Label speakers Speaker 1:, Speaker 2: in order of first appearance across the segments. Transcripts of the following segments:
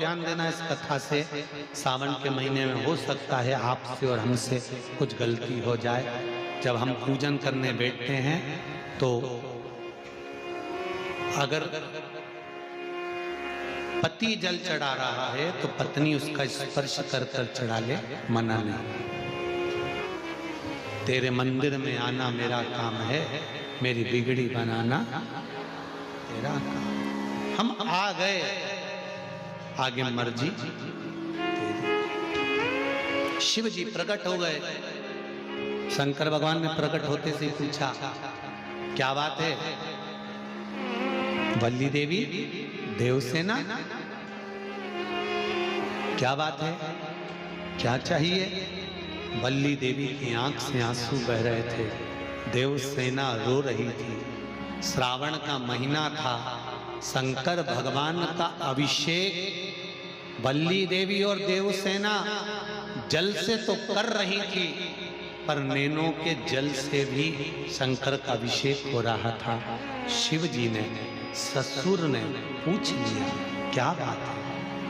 Speaker 1: ध्यान देना इस कथा से। सावन के महीने में हो सकता है आपसे और हमसे कुछ गलती हो जाए। जब हम पूजन करने बैठते हैं तो अगर पति जल चढ़ा रहा है तो पत्नी उसका स्पर्श कर कर चढ़ा ले, मना नहीं। तेरे मंदिर में आना मेरा काम है, मेरी बिगड़ी बनाना तेरा काम। हम आ गए, आगे मर्जी तेरी। शिव जी प्रकट हो गए। शंकर भगवान ने प्रकट होते से पूछा, क्या बात है वल्ली देवी देवसेना, क्या बात है, क्या चाहिए? वल्ली देवी की आंख से आंसू बह रहे थे, देवसेना रो रही थी। श्रावण का महीना था, शंकर भगवान का अभिषेक वल्ली देवी और देवसेना जल से तो कर रही थी, पर नैनों के जल से भी शंकर का अभिषेक हो रहा था। शिव जी ने, ससुर ने पूछ लिया, क्या बात है,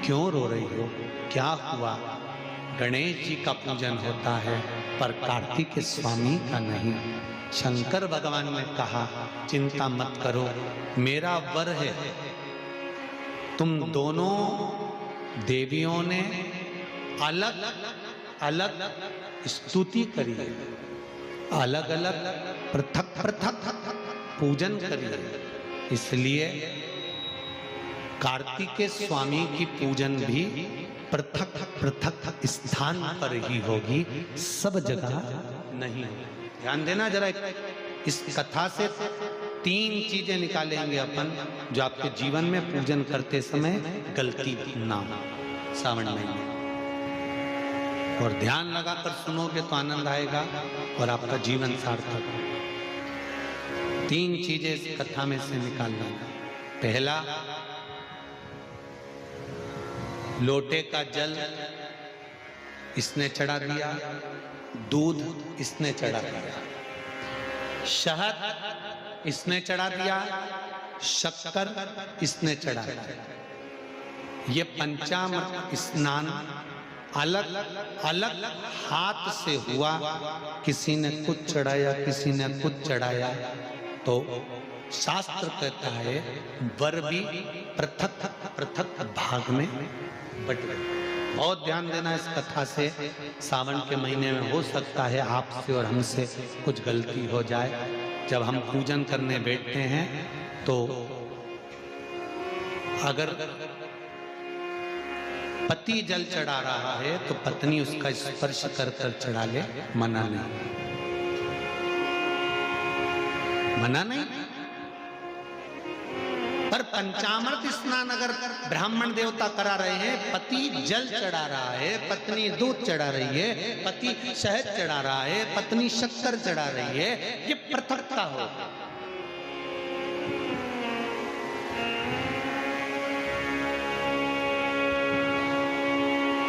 Speaker 1: क्यों रो रही हो, क्या हुआ? गणेश जी का पूजन होता है पर कार्तिक के स्वामी का नहीं। शंकर भगवान ने कहा, चिंता मत करो, मेरा वर है। तुम दोनों देवियों ने अलग अलग स्तुति करी है, अलग अलग पृथक पृथक पूजन करी है, इसलिए कार्तिकेय स्वामी की पूजन भी पृथक पृथक स्थान पर ही होगी, सब जगह नहीं। ध्यान देना जरा, इस कथा से 3 चीजें निकालेंगे अपन जो आपके जीवन में पूजन करते समय गलती ना हो सावन महीने। और ध्यान लगाकर सुनोगे तो आनंद आएगा और आपका जीवन सार्थक। 3 चीजें इस कथा में से निकालना। पहला, लोटे का जल इसने चढ़ा दिया, दूध इसने चढ़ा दिया, शहद इसने चढ़ा दिया, शक्कर इसने चढ़ा दिया। ये पंचामृत स्नान अलग अलग हाथ से हुआ, किसी ने कुछ चढ़ाया, किसी ने कुछ चढ़ाया, तो शास्त्र कहता है वर भी पृथक पृथक भाग में बट गए। बहुत ध्यान देना इस कथा से। सावन के महीने में हो सकता है आपसे और हमसे कुछ गलती हो जाए। जब हम पूजन करने बैठते हैं तो अगर पति जल चढ़ा रहा है तो पत्नी उसका स्पर्श कर कर चढ़ा ले, मना नहीं, मना नहीं। पर पंचामृत स्नान अगर ब्राह्मण देवता करा रहे हैं, पति जल चढ़ा रहा है, पत्नी दूध चढ़ा रही है, पति शहद चढ़ा रहा है, पत्नी शक्कर चढ़ा रही है, ये पृथकता हो।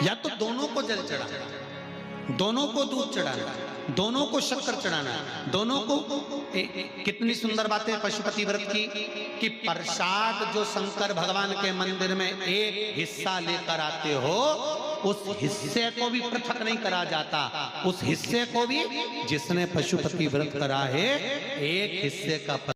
Speaker 1: या तो दोनों को जल चढ़ाना, दोनों को दूध चढ़ाना, दोनों को शक्कर चढ़ाना, दोनों को कितनी सुंदर बात है पशुपति व्रत की कि प्रसाद जो शंकर भगवान के मंदिर में एक हिस्सा लेकर आते हो, उस हिस्से को भी पृथक नहीं करा जाता। उस हिस्से को भी जिसने पशुपति व्रत करा है, एक हिस्से का